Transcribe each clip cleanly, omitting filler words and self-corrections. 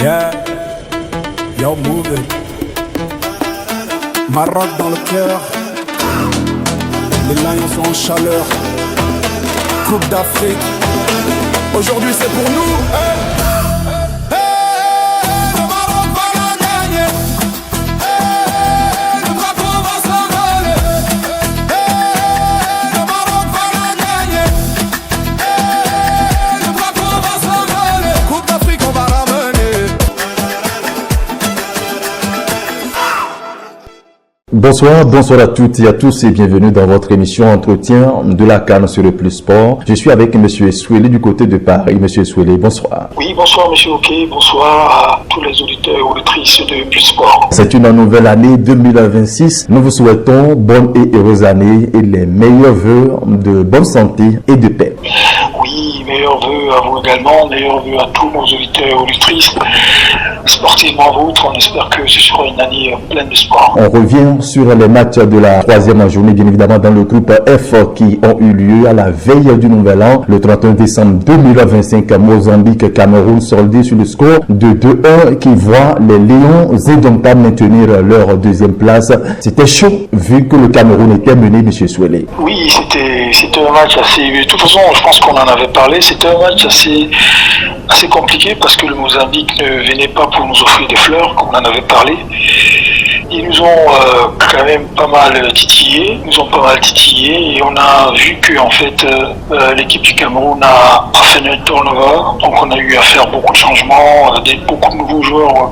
Yeah, yo move it. Maroc dans le cœur. Les Lions sont en chaleur. Coupe d'Afrique. Aujourd'hui c'est pour nous. Hey. Bonsoir à toutes et à tous et bienvenue dans votre émission Entretien de la CAN sur le Plus Sport. Je suis avec Monsieur Souélé du côté de Paris. Monsieur Souélé, bonsoir. Oui, bonsoir Monsieur Hockey, bonsoir à tous les auditeurs et auditrices de Plus Sport. C'est une nouvelle année 2026. Nous vous souhaitons bonne et heureuse année et les meilleurs vœux de bonne santé et de paix. Oui, meilleurs vœux à vous également, meilleurs vœux à tous nos auditeurs et auditrices. Sportivement vôtre, on espère que ce sera une année pleine de sport. On revient sur les matchs de la troisième journée, bien évidemment dans le groupe F qui ont eu lieu à la veille du Nouvel An, le 31 décembre 2025 à Mozambique, Cameroun soldé sur le score de 2-1 qui voit les Lions indomptables maintenir leur deuxième place. C'était chaud vu que le Cameroun était mené, Monsieur Souélé. Oui, c'était un match assez... De toute façon, je pense qu'on en avait parlé, c'était un match assez compliqué parce que le Mozambique ne venait pas pour nous offrir des fleurs, comme on en avait parlé. Ils nous ont quand même pas mal titillé, et on a vu que en fait l'équipe du Cameroun a fait un turnover, donc on a eu à faire beaucoup de changements, beaucoup de nouveaux joueurs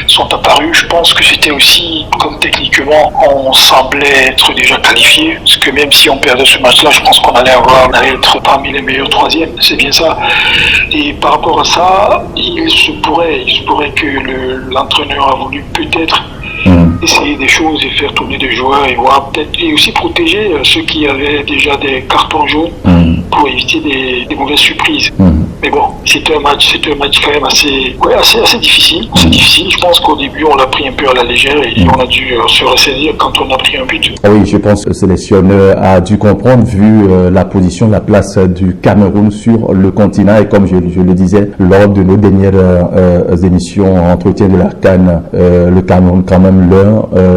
sont apparus. Je pense que c'était aussi, comme techniquement, on semblait être déjà qualifié, parce que même si on perdait ce match-là, je pense qu'on allait être parmi les meilleurs troisièmes, c'est bien ça. Et par rapport à ça, il se pourrait que l'entraîneur a voulu peut-être essayer des choses et faire tourner des joueurs et voir peut-être, et aussi protéger ceux qui avaient déjà des cartons jaunes pour éviter des mauvaises surprises. Mais bon, c'était un match quand même assez difficile. C'est difficile. Je pense qu'au début, on l'a pris un peu à la légère et on a dû se ressaisir quand on a pris un but. Oui, je pense que le sélectionneur a dû comprendre vu la position, la place du Cameroun sur le continent. Et comme je le disais lors de nos dernières émissions Entretien de la CAN, le Cameroun quand même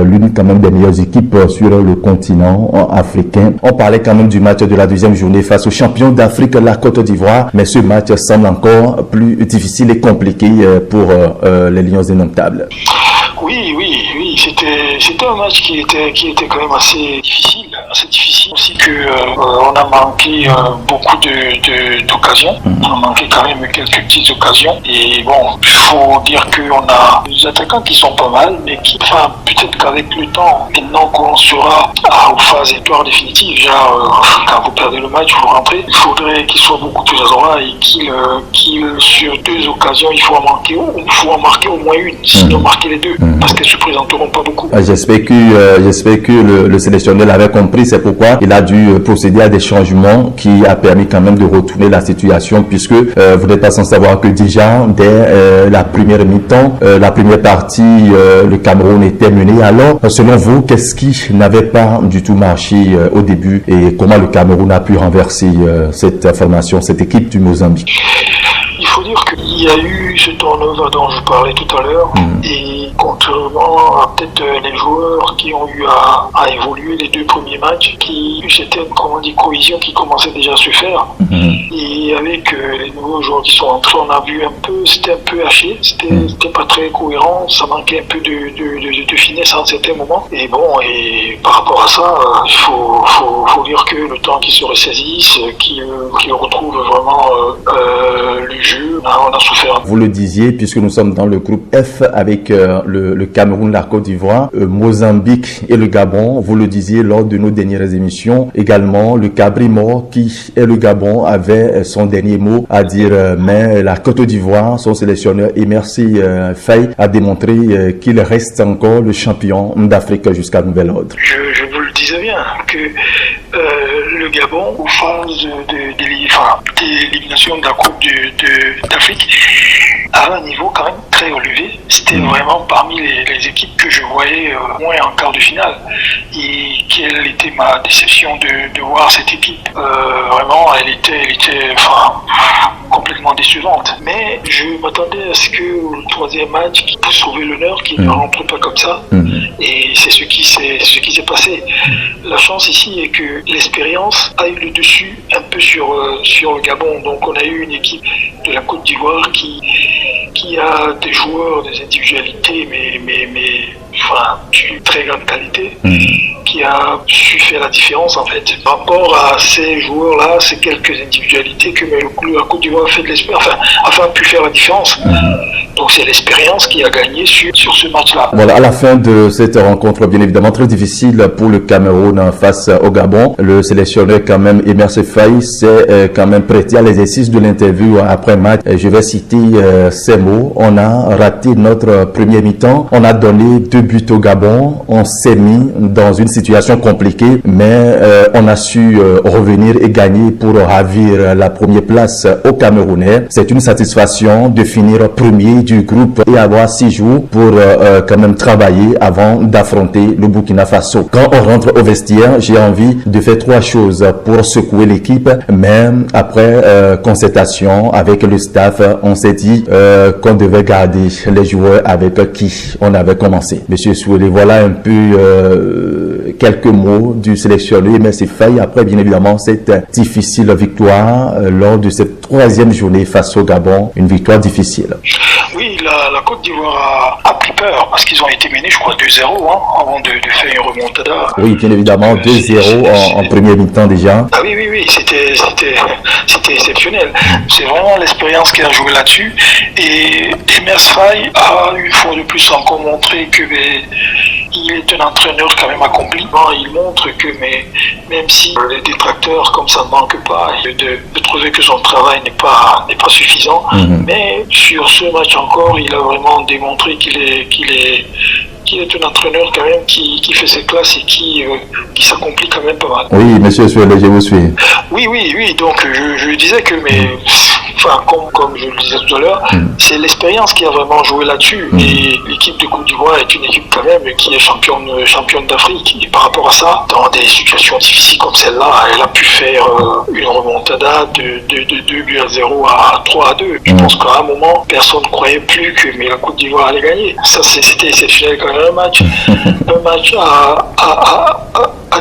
l'une quand même des meilleures équipes sur le continent africain. On parlait quand même du match de la deuxième journée face au champion d'Afrique, la Côte d'Ivoire. Mais ce match semble encore plus difficile et compliqué pour les Lions indomptables. Oui, c'était un match qui était quand même assez difficile aussi que on a manqué beaucoup d'occasions. On a manqué quand même quelques petites occasions et bon, il faut dire qu'on a des attaquants qui sont pas mal, mais peut-être qu'avec le temps, maintenant qu'on sera aux phases étoiles définitives, déjà quand vous perdez le match, vous rentrez, il faudrait qu'il soit beaucoup plus adroit et qu'il sur deux occasions, il faut en marquer au moins une, sinon marquer les deux. Parce qu'elles ne se présenteront pas beaucoup. J'espère que le sélectionneur l'avait compris, c'est pourquoi il a dû procéder à des changements qui a permis quand même de retourner la situation, puisque vous n'êtes pas sans savoir que déjà dès la première mi-temps, la première partie, le Cameroun était mené. Alors, selon vous, qu'est-ce qui n'avait pas du tout marché au début et comment le Cameroun a pu renverser cette formation, cette équipe du Mozambique? Il faut dire qu'il y a eu ce turnover dont je parlais tout à l'heure et contrairement à peut-être les joueurs qui ont eu à évoluer les deux premiers matchs, c'était une cohésion qui commençait déjà à se faire et avec les nouveaux joueurs qui sont entrés, on a vu c'était un peu haché, c'était pas très cohérent, ça manquait un peu de finesse à un certain moment et bon, et par rapport à ça, il faut dire que le temps qu'ils se ressaisissent, qu'ils retrouvent vraiment le jeu, on a souffert. Vous le disiez, puisque nous sommes dans le groupe F avec le Cameroun, la Côte d'Ivoire, Mozambique et le Gabon. Vous le disiez lors de nos dernières émissions. Également, le Cabri-Mort qui est le Gabon avait son dernier mot à dire, mais la Côte d'Ivoire, son sélectionneur Emersi Faye a démontré qu'il reste encore le champion d'Afrique jusqu'à nouvel ordre. Je vous le disais bien que le Gabon, aux phases d'élimination de la Coupe d'Afrique, a à un niveau quand même très élevé. C'était vraiment parmi les équipes que je voyais moins en quart de finale. Et quelle était ma déception de voir cette équipe. Vraiment, elle était complètement décevante. Mais je m'attendais à ce que le troisième match, pour sauver l'honneur, qu'il ne rentre pas comme ça. Et c'est ce qui s'est passé. La chance ici est que l'expérience a eu le dessus un peu sur le Gabon. Donc on a eu une équipe de la Côte d'Ivoire qui a des joueurs, des individualités, mais d'une très grande qualité, qui a su faire la différence en fait. Par rapport à ces joueurs-là, ces quelques individualités que la Côte d'Ivoire a fait de l'expérience, a pu faire la différence. Donc c'est l'expérience qui a gagné sur ce match-là. Voilà, à la fin de cette rencontre, bien évidemment très difficile pour le Cameroun face au Gabon, le sélectionneur quand même Emer Faye s'est quand même prêté à l'exercice de l'interview après match. Je vais citer ces mots: on a raté notre premier mi-temps, on a donné 2 buts au Gabon, on s'est mis dans une situation compliquée, mais on a su revenir et gagner pour ravir la première place au Camerounais. C'est une satisfaction de finir premier du groupe et avoir 6 jours pour quand même travailler avant d'affronter le Burkina Faso. Quand on rentre au vestiaire, j'ai envie de faire 3 choses pour secouer l'équipe, mais après concertation avec le staff, on s'est dit qu'on devait garder les joueurs avec qui on avait commencé. Monsieur Souelé, voilà un peu quelques mots du sélectionneur Emer Faye après bien évidemment cette difficile victoire lors de cette 3e journée face au Gabon, une victoire difficile. Oui, la Côte d'Ivoire a pris peur parce qu'ils ont été menés, je crois, 2-0 avant de faire une remontada. Oui, bien évidemment, 2-0 en premier mi-temps déjà. Ah oui, c'était exceptionnel. C'est vraiment l'expérience qui a joué là-dessus. Et Emer Faye a une fois de plus encore montré que il est un entraîneur quand même accompli. Il montre que même si les détracteurs, comme ça ne manque pas, de trouver que son travail n'est pas suffisant, mais sur ce match encore, il a vraiment démontré qu'il est un entraîneur quand même qui fait ses classes et qui s'accomplit quand même pas mal. Oui, monsieur Souelé, je vous suis. Oui, donc je disais que comme je le disais tout à l'heure, c'est l'expérience qui a vraiment joué là-dessus. Et l'équipe de Côte d'Ivoire est une équipe quand même qui est championne d'Afrique. Et par rapport à ça, dans des situations difficiles comme celle-là, elle a pu faire une remontada de 2-0 à 3-2. Je pense qu'à un moment, personne ne croyait plus que la Côte d'Ivoire allait gagner. Ça, c'était exceptionnel quand même, un match à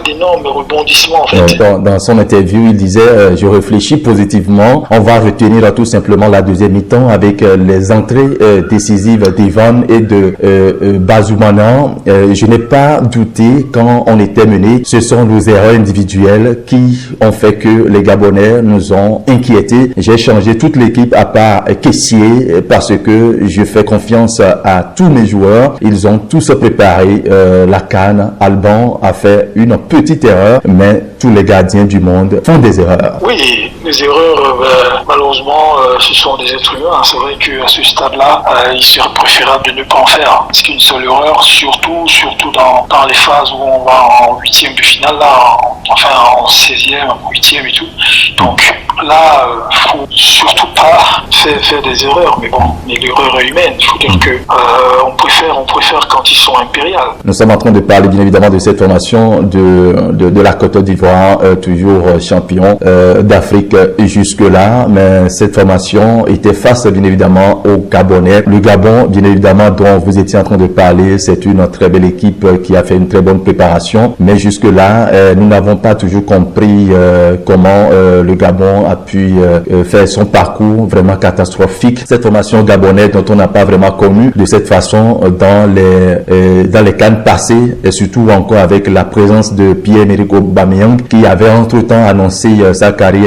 d'énormes rebondissements en fait. Dans son interview, il disait je réfléchis positivement, on va retenir tout simplement la deuxième mi-temps avec les entrées décisives d'Ivan et de Bazoumana. Je n'ai pas douté quand on était mené. Ce sont nos erreurs individuelles qui ont fait que les Gabonais nous ont inquiétés. J'ai changé toute l'équipe à part Kessié parce que je fais confiance à tous mes joueurs. Ils ont tous préparé la CAN. Alban a fait une petite erreur, mais tous les gardiens du monde font des erreurs. Oui, les erreurs, malheureusement, ce sont des êtres humains. C'est vrai qu'à ce stade-là, il serait préférable de ne pas en faire. C'est qu'une seule erreur, surtout dans les phases où on va en 8e de finale, là, en 16e, en 8e et tout. Donc là, faut surtout pas faire des erreurs. Mais bon, l'erreur est humaine. Il faut dire que on préfère quand ils sont impériales. Nous sommes en train de parler bien évidemment de cette formation de la Côte d'Ivoire, toujours champion d'Afrique jusque-là, mais cette formation était face bien évidemment au Gabonais. Le Gabon, bien évidemment, dont vous étiez en train de parler, c'est une très belle équipe qui a fait une très bonne préparation, mais jusque-là, nous n'avons pas toujours compris comment le Gabon a pu faire son parcours vraiment catastrophique. Cette formation gabonaise dont on n'a pas vraiment connu de cette façon dans les CAN passées, et surtout encore avec la présence de Pierre-Emerick Aubameyang qui avait entre-temps annoncé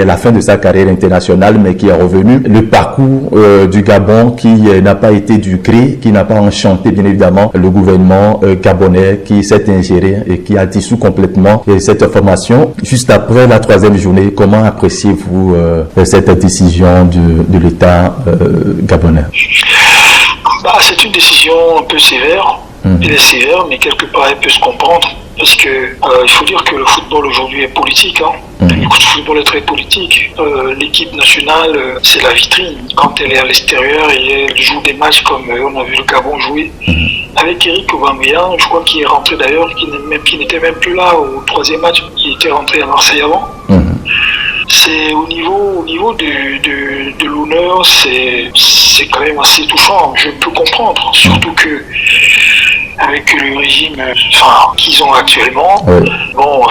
la fin de sa carrière internationale, mais qui est revenu. Le parcours du Gabon qui n'a pas été du gré, qui n'a pas enchanté bien évidemment le gouvernement gabonais, qui s'est ingéré et qui a dissous complètement cette formation. Juste après la 3e journée, comment appréciez-vous cette décision de l'État gabonais? C'est une décision un peu sévère. Elle est sévère, mais quelque part elle peut se comprendre. Parce que il faut dire que le football aujourd'hui est politique. Le football est très politique. L'équipe nationale, c'est la vitrine. Quand elle est à l'extérieur et elle joue des matchs comme on a vu le Gabon jouer, avec Eric Aubameyang, je crois qu'il est rentré d'ailleurs, qui n'était même plus là au troisième match, qui était rentré à Marseille avant. C'est au niveau de l'honneur, c'est quand même assez touchant. Je peux comprendre, surtout que avec le régime qu'ils ont actuellement, bon,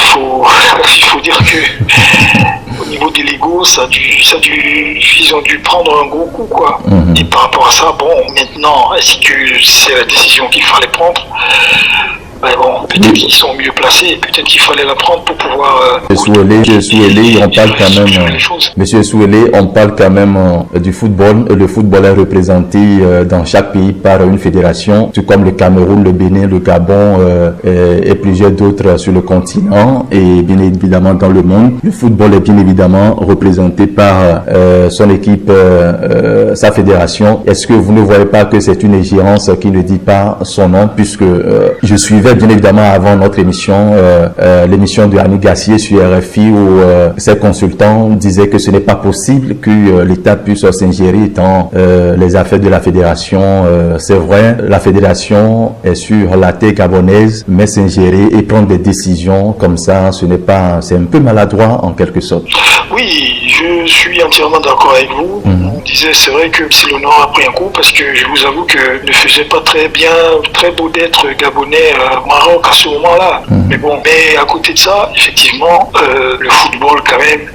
il faut dire que au niveau des légaux, ils ont dû prendre un gros coup, quoi. Et par rapport à ça, bon, maintenant, est-ce que c'est la décision qu'il fallait prendre? Ben bon, peut-être qu'ils sont mieux placés, peut-être qu'il fallait la prendre pour pouvoir... Monsieur Souélé, on parle quand même... Monsieur Souélé, on parle quand même du football. Le football est représenté dans chaque pays par une fédération, tout comme le Cameroun, le Bénin, le Gabon et plusieurs d'autres sur le continent et bien évidemment dans le monde. Le football est bien évidemment représenté par son équipe, sa fédération. Est-ce que vous ne voyez pas que c'est une ingérence qui ne dit pas son nom, puisque je suivais bien évidemment avant notre émission, l'émission de Annie Gassier sur RFI où ses consultants disaient que ce n'est pas possible que l'État puisse s'ingérer dans les affaires de la fédération. C'est vrai, la fédération est sur la terre gabonaise, mais s'ingérer et prendre des décisions comme ça, c'est un peu maladroit en quelque sorte. Oui, je suis entièrement d'accord avec vous. On disait, c'est vrai que c'est l'honneur a pris un coup parce que je vous avoue que ne faisait pas très beau d'être gabonais Maroc à ce moment-là. Mais bon, mais à côté de ça, effectivement, le football quand même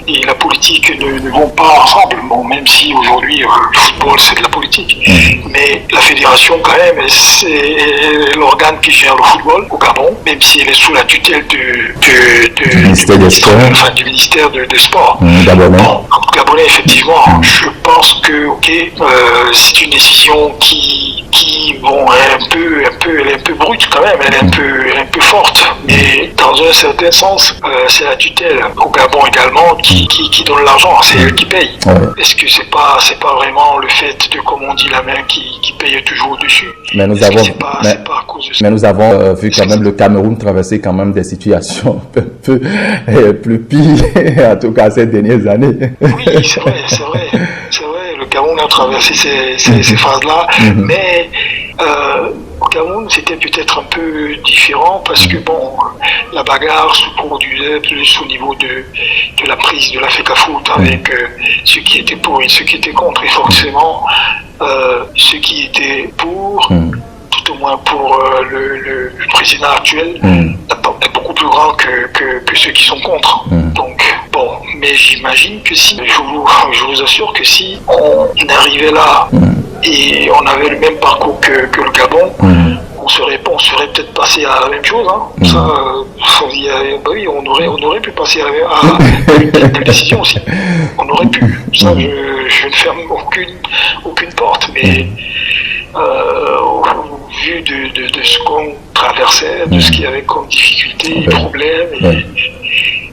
et la politique ne vont pas ensemble. Bon, même si aujourd'hui le football c'est de la politique, mais la fédération quand même c'est l'organe qui gère le football au Gabon, même si elle est sous la tutelle du ministère des Sports, enfin du ministère de Sport. Gabonais. Bon, Gabonais effectivement, je pense que c'est une décision qui bon elle est un peu brute quand même, elle est un peu forte, mais dans un certain sens c'est la tutelle au Gabon également qui donne l'argent, c'est elle qui paye. Est-ce que c'est pas vraiment le fait de, comme on dit, la main qui paye toujours au-dessus? Mais nous avons vu quand même le Cameroun traverser quand même des situations un peu plus pires, en tout cas ces dernières années. Oui, c'est vrai. Le Cameroun a traversé ces phases-là, mais au Cameroun, c'était peut-être un peu différent parce que bon, la bagarre se produisait plus au niveau de la prise de la FECAFOOT avec ceux qui étaient pour et ceux qui étaient contre. Et forcément, ceux qui étaient pour, tout au moins pour le président actuel, est beaucoup plus grand que ceux qui sont contre. Donc, bon, mais j'imagine que si, je vous assure que si on arrivait là et on avait le même parcours que le Gabon, on serait peut-être passé à la même chose. Ça, oui, on aurait pu passer à une telle décision aussi. On aurait pu. Ça, je ne ferme aucune porte, mais au vu de ce qu'on traversait, de ce qu'il y avait comme difficultés et problèmes,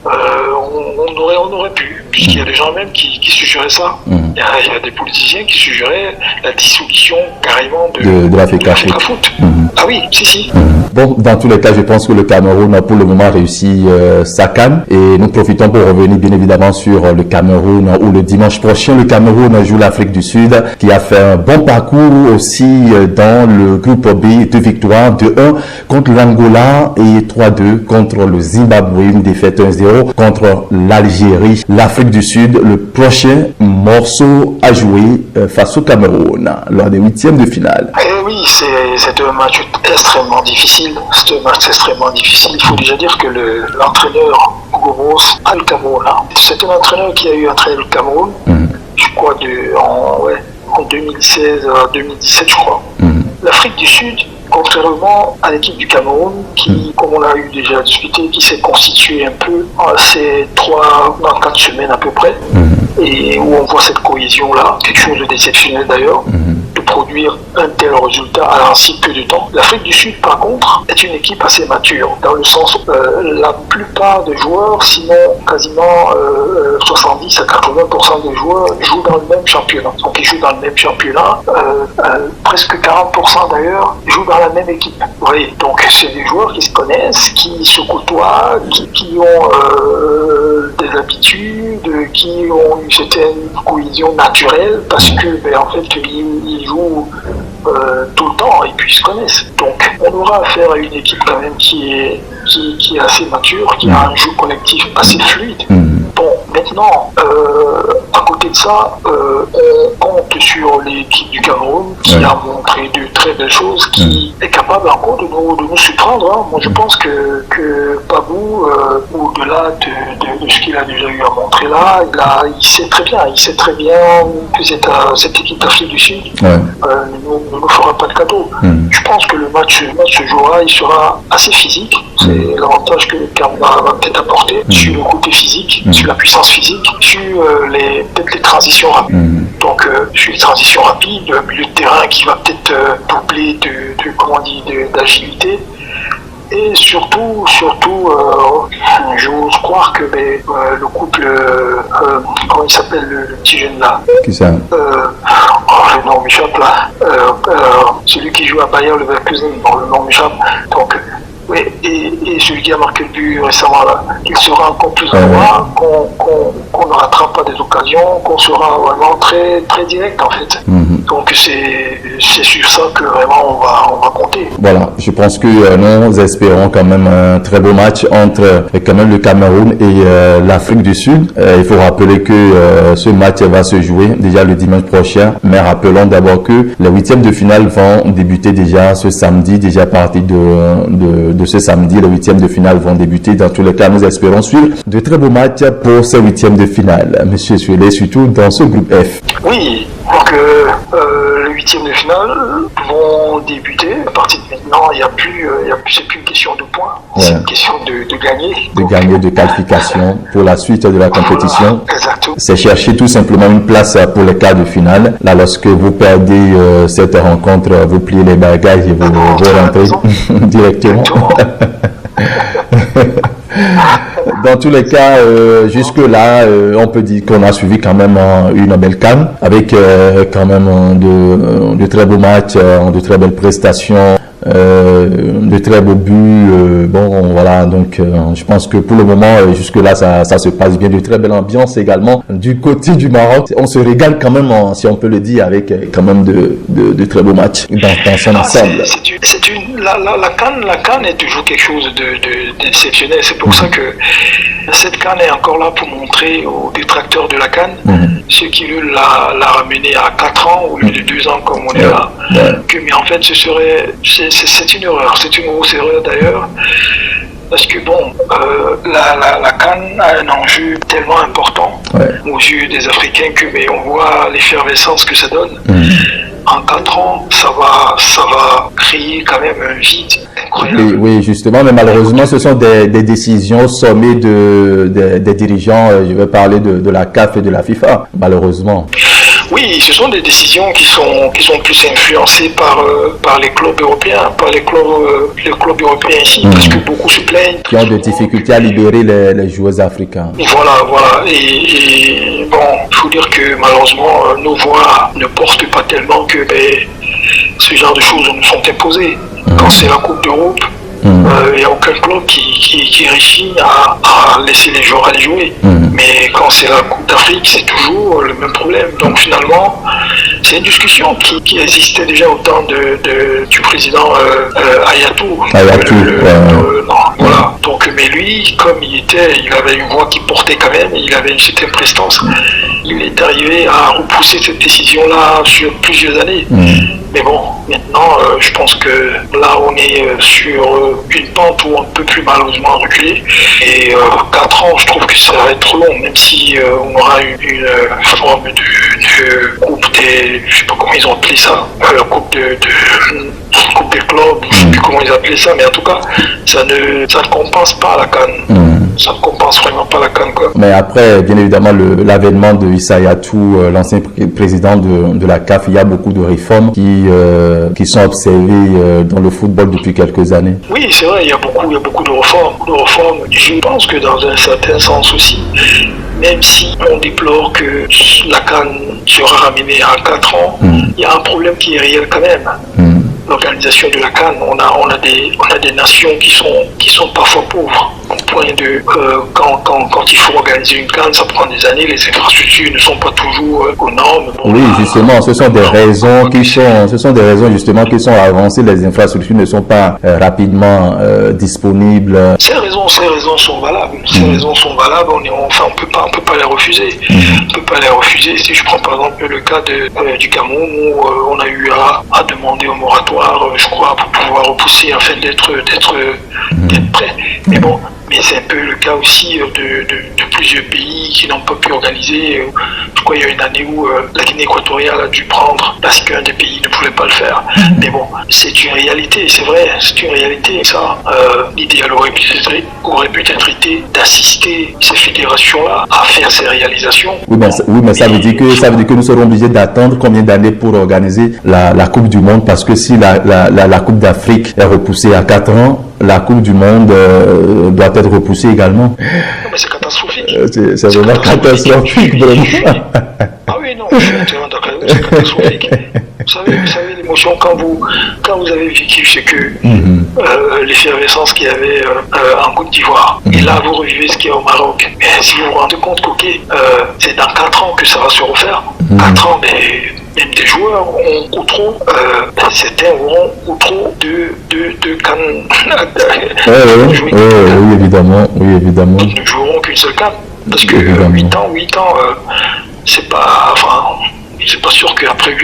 on aurait pu, puisqu'il y a des gens même qui suggéraient ça. Il y a des politiciens qui suggéraient la dissolution carrément de la FECAFOOT. Ah oui, si. Bon, dans tous les cas, je pense que le Cameroun a pour le moment réussi sa CAN et nous profitons pour revenir bien évidemment sur le Cameroun où le dimanche prochain, le Cameroun joue l'Afrique du Sud qui a fait un bon parcours aussi dans le groupe B, 2 victoires, 2-1 contre l'Angola et 3-2 contre le Zimbabwe, une défaite 1-0 contre l'Algérie. L'Afrique du Sud, le prochain morceau à jouer face au Cameroun lors des 8e de finale. Oui, c'est un match extrêmement difficile. C'est un match extrêmement difficile. Il faut déjà dire que l'entraîneur Hugo Broos a le Cameroun. C'est un entraîneur qui a eu entraîné le Cameroun, je crois, en 2016 à 2017, je crois. L'Afrique du Sud, contrairement à l'équipe du Cameroun, qui, comme on l'a eu déjà discuté, qui s'est constituée un peu ces 4 semaines à peu près, et où on voit cette cohésion-là, quelque chose de déceptionnel d'ailleurs. Le produire un tel résultat en si peu de temps. L'Afrique du Sud, par contre, est une équipe assez mature, dans le sens la plupart des joueurs, sinon quasiment 70 à 80% des joueurs jouent dans le même championnat. Donc ils jouent dans le même championnat, presque 40% d'ailleurs jouent dans la même équipe. Vous voyez, donc c'est des joueurs qui se connaissent, qui se côtoient, qui ont des habitudes, qui ont une certaine cohésion naturelle, parce que en fait ils jouent tout le temps et puis ils se connaissent. Donc on aura affaire à une équipe quand même qui est assez mature, qui a un jeu collectif assez fluide. Bon, maintenant, à côté de ça, on compte sur l'équipe du Cameroun qui a montré de très belles choses, qui est capable encore de nous surprendre. Hein. Moi, je pense que Babou, au-delà de ce qu'il a déjà eu à montrer là, il sait très bien que cette équipe d'Afrique du Sud ne nous fera pas de cadeau. Je pense que le match se jouera, il sera assez physique. C'est l'avantage que le Cameroun va peut-être apporter sur le côté physique, sur la puissance physique, sur peut-être les transitions rapides. Donc sur les transitions rapides, le milieu de terrain qui va peut-être doubler d'agilité. Et surtout, j'ose croire que le couple, comment il s'appelle le petit jeune là? Qui ça? Le nom m'échappe là. Celui qui joue à Bayer Leverkusen, le nom m'échappe. Donc, oui, et celui qui a marqué le but récemment là, il sera encore plus endroit, qu'on ne rattrape pas des occasions, qu'on sera vraiment très, très direct en fait. Donc c'est sur ça que vraiment on va compter. Voilà, je pense que nous espérons quand même un très beau match entre quand même le Cameroun et l'Afrique du Sud. Il faut rappeler que ce match va se jouer déjà le dimanche prochain, mais rappelons d'abord que les huitièmes de finale vont débuter déjà ce samedi, déjà à partir de ce samedi, les huitièmes de finale vont débuter. Dans tous les cas, nous espérons suivre de très beaux matchs pour ces huitièmes de finale. Monsieur Suélé, surtout dans ce groupe F. Oui, donc les huitièmes de finale vont débuter. À partir de maintenant, c'est plus une question de points, c'est une question de gagner. De gagner, de qualification pour la suite de la compétition. Voilà, exactement. C'est chercher tout simplement une place pour les quarts de finale. Là, lorsque vous perdez cette rencontre, vous pliez les bagages et vous rentrez directement. Dans tous les cas, jusque-là, on peut dire qu'on a suivi quand même une belle CAN avec quand même de très beaux matchs, de très belles prestations, de très beaux buts. Bon, voilà, donc je pense que pour le moment, jusque-là, ça se passe bien. De très belle ambiance également du côté du Maroc. On se régale quand même, si on peut le dire, avec quand même de très beaux matchs dans son ensemble. La CAN est toujours quelque chose d'exceptionnel. C'est pour ça que cette CAN est encore là pour montrer aux détracteurs de la CAN, ceux qui veulent la ramener à 4 ans au lieu de 2 ans comme on est là, mais en fait c'est une erreur, c'est une grosse erreur d'ailleurs. Parce que bon, la CAN a un enjeu tellement important aux yeux des Africains que on voit l'effervescence que ça donne. En 4 ans, ça va créer quand même un vide incroyable. Oui, justement, mais malheureusement, ce sont des décisions sommées des dirigeants, je vais parler de la CAF et de la FIFA, malheureusement. Oui, ce sont des décisions qui sont plus influencées par les clubs européens, par les clubs européens ici, parce que beaucoup se plaignent. Qui ont des difficultés à libérer les joueurs africains. Voilà. Et bon, il faut dire que malheureusement, nos voix ne portent pas tellement que ce genre de choses nous sont imposées. Quand c'est la Coupe d'Europe, il n'y a aucun club qui réussit à laisser les joueurs aller jouer. Mais quand c'est la Coupe d'Afrique, c'est toujours le même problème. Donc finalement, c'est une discussion qui existait déjà au temps du président Ayatou. Voilà. Donc, mais lui, comme il avait une voix qui portait quand même, il avait une certaine prestance. Il est arrivé à repousser cette décision-là sur plusieurs années. Mais bon, maintenant, je pense que là, on est sur une pente où on ne peut plus malheureusement reculer. Et 4 ans, je trouve que ça va être long, même si on aura une forme de coupe des, je sais pas comment ils ont appelé ça, coupe des clubs, je sais plus comment ils appelaient ça, mais en tout cas, ça ne compense pas la CAN. Ça ne compense vraiment pas la CAN, quoi. Mais après, bien évidemment, l'avènement de Issa Yatou, l'ancien président de la CAF, il y a beaucoup de réformes qui sont observées dans le football depuis quelques années. Oui, c'est vrai, il y a beaucoup de réformes. Je pense que dans un certain sens aussi, même si on déplore que la CAN sera ramenée à 4 ans, il y a un problème qui est réel quand même. L'organisation de la CAN, on a des nations qui sont parfois pauvres. Au point de quand il faut organiser une CAN, ça prend des années, les infrastructures ne sont pas toujours aux normes. Oui, justement, ce sont des raisons justement qui sont avancées, les infrastructures ne sont pas rapidement disponibles. Ces raisons sont valables. On peut pas les refuser. On peut pas les refuser. Si je prends par exemple le cas du Cameroun où on a eu à demander au moratoire, je crois, pour pouvoir repousser afin d'être prêt. Mais bon. Mais c'est un peu le cas aussi de plusieurs pays qui n'ont pas pu organiser. Je crois qu'il y a une année où la Guinée équatoriale a dû prendre parce qu'un des pays ne pouvait pas le faire. Mais bon, c'est une réalité, c'est vrai, c'est une réalité. Ça, l'idéal aurait peut-être été d'assister ces fédérations-là à faire ces réalisations. Oui, mais ça veut dire que nous serons obligés d'attendre combien d'années pour organiser la Coupe du Monde, parce que si la Coupe d'Afrique est repoussée à 4 ans, la Coupe du Monde doit être repoussée également. Non, mais c'est catastrophique. C'est vraiment catastrophique, vraiment. Ah oui, non, c'est catastrophique. Vous savez l'émotion quand vous avez vécu, c'est que l'effervescence qu'il y avait en Côte d'Ivoire, et là vous revivez ce qu'il y a au Maroc. Mais si vous vous rendez compte c'est dans 4 ans que ça va se refaire. 4 ans, mais même des joueurs ont ou trop, certains auront ou trop de cannes. Oui, évidemment. Ils ne joueront qu'une seule canne. Parce que 8 ans, c'est pas sûr qu'après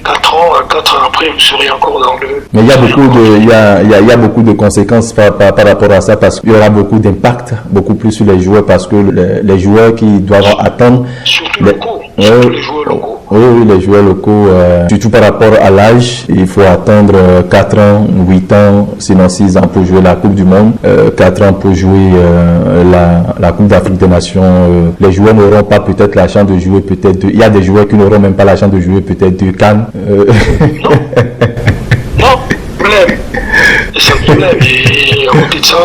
4 ans après, vous serez encore dans le... Mais il y a beaucoup de conséquences par rapport à ça, parce qu'il y aura beaucoup d'impact, beaucoup plus sur les joueurs, parce que les joueurs qui doivent attendre... Surtout les joueurs locaux. Oui, les joueurs locaux, surtout par rapport à l'âge, il faut attendre 4 ans, 8 ans, sinon 6 ans pour jouer la Coupe du Monde, 4 ans pour jouer la Coupe d'Afrique des Nations. Les joueurs n'auront pas peut-être la chance de jouer il y a des joueurs qui n'auront même pas la chance de jouer peut-être de Cannes. Non, problème. C'est un problème. Et à côté de ça,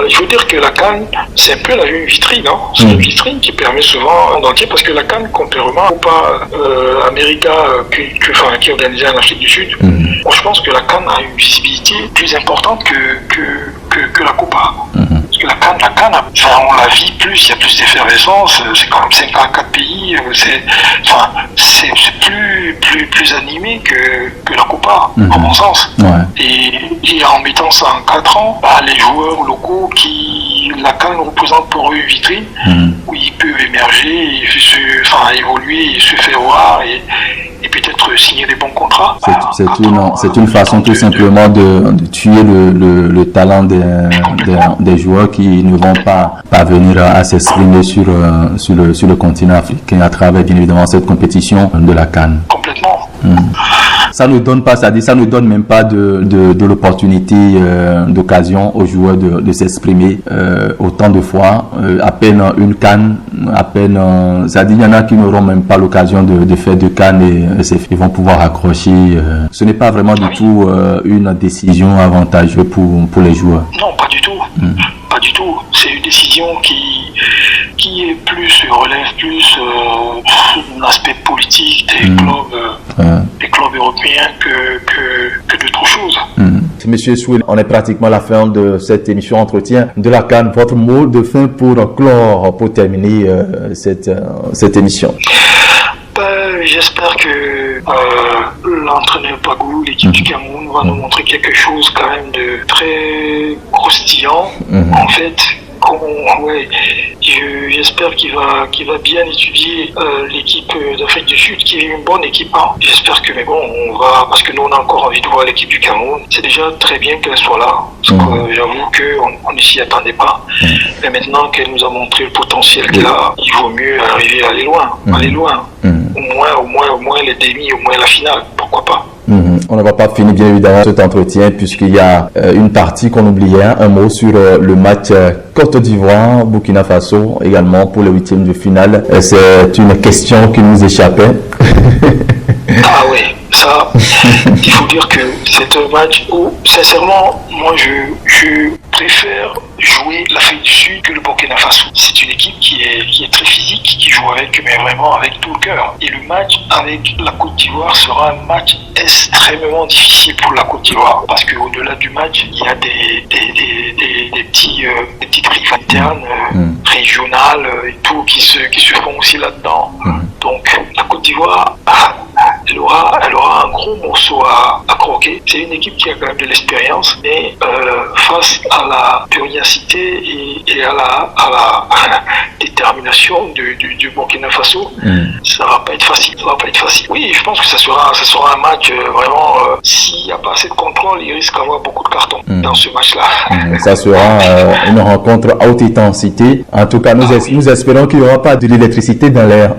je veux dire que la CAN, c'est un peu une vitrine. Hein. C'est une vitrine qui permet souvent en entier, parce que la CAN, contrairement au pas America qui est organisé en Afrique du Sud, je pense que la CAN a une visibilité plus importante que la Copa. Parce que la CAN, on la vit plus, il y a plus d'effervescence, c'est quand même 54 pays, c'est plus animé que la Copa, à mon sens. Et en mettant ça en 4 ans, les joueurs locaux la CAN représente pour eux une vitrine où ils peuvent émerger, évoluer, et se faire voir et peut-être signer des bons contrats. C'est une façon tout simplement de tuer le talent des joueurs qui ne vont pas parvenir à s'exprimer sur le continent africain à travers bien évidemment cette compétition de la CAN. Complètement. Ça ne donne pas, c'est-à-dire ça ne donne même pas de l'opportunité, d'occasion aux joueurs de s'exprimer autant de fois, à peine une CAN, c'est-à-dire il y en a qui n'auront même pas l'occasion de faire de CAN et ils vont pouvoir accrocher. Ce n'est pas vraiment du tout une décision avantageuse pour les joueurs. Non, pas du tout. Pas du tout. C'est une décision qui est relève plus l'aspect politique des clubs européens que d'autres choses. Monsieur Souel, on est pratiquement à la fin de cette émission Entretien de la CAN. Votre mot de fin pour terminer cette émission? J'espère que l'entraîneur Pagou, l'équipe du Cameroun, va nous montrer quelque chose quand même de très croustillant, en fait. J'espère qu'il va bien étudier l'équipe d'Afrique du Sud, qui est une bonne équipe. Hein. J'espère que, parce que nous on a encore envie de voir l'équipe du Cameroun. C'est déjà très bien qu'elle soit là, parce que j'avoue qu'on ne s'y attendait pas. Mais maintenant qu'elle nous a montré le potentiel qu'elle a, il vaut mieux aller loin. Au moins les demi, au moins la finale, pourquoi pas. On ne va pas finir bien évidemment cet entretien puisqu'il y a une partie qu'on oubliait, un mot sur le match Côte d'Ivoire, Burkina Faso également pour le 8e de finale. C'est une question qui nous échappait. Ah oui, ça, il faut dire que c'est un match où, sincèrement, moi je préfère jouer l'Afrique du Sud que le Burkina Faso. C'est une équipe qui est très physique, qui joue mais vraiment avec tout le cœur. Et le match avec la Côte d'Ivoire sera un match extrêmement difficile pour la Côte d'Ivoire parce qu'au-delà du match, il y a des petites rivalités internes, régionales et tout qui se font aussi là-dedans. Donc la Côte d'Ivoire, elle aura un gros morceau à croquer. C'est une équipe qui a quand même de l'expérience, mais face à la pugnacité et à la détermination du Burkina Faso, ça va pas être facile. Oui, je pense que ça sera un match vraiment. S'il n'y a pas assez de contrôle, il risque d'avoir beaucoup de cartons dans ce match-là. Ça sera une rencontre à haute intensité. En tout cas, nous espérons qu'il n'y aura pas de l'électricité dans l'air.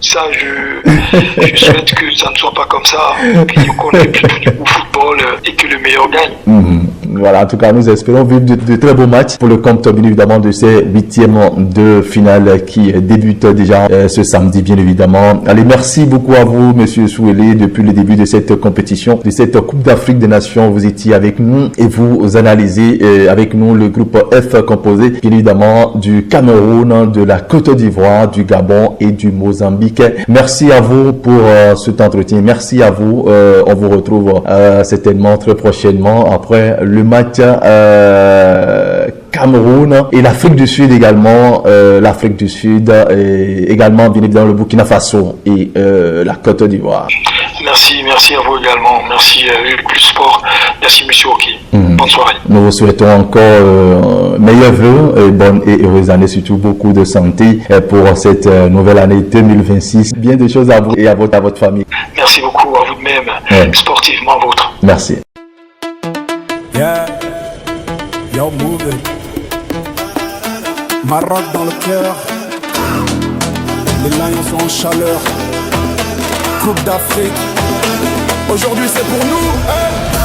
Ça, je souhaite que ça ne soit pas comme ça, qu'on ait plutôt du football et que le meilleur gagne. Voilà, en tout cas, nous espérons vivre de très beaux matchs pour le compte, bien évidemment, de ces 8e de finale qui débutent déjà ce samedi, bien évidemment. Allez, merci beaucoup à vous, Monsieur Souélé, depuis le début de cette compétition, de cette Coupe d'Afrique des Nations. Vous étiez avec nous et vous analysez avec nous le groupe F composé, bien évidemment, du Cameroun, de la Côte d'Ivoire, du Gabon et du Mozambique. Merci à vous pour cet entretien. Merci à vous. On vous retrouve certainement très prochainement après le match Cameroun et l'Afrique du Sud également. L'Afrique du Sud et également bien évidemment le Burkina Faso et la Côte d'Ivoire. Merci à vous également. Merci Plus Sport. Merci Monsieur Oki. Bonne soirée. Nous vous souhaitons encore meilleurs vœux, bonne et heureuse année, surtout beaucoup de santé pour cette nouvelle année 2026. Bien des choses à vous et à votre famille. Merci beaucoup à vous de même, sportivement vôtre. Merci. Yeah, yo move it. Maroc dans le cœur. Les Lions sont en chaleur. Coupe d'Afrique. Aujourd'hui c'est pour nous. Hey.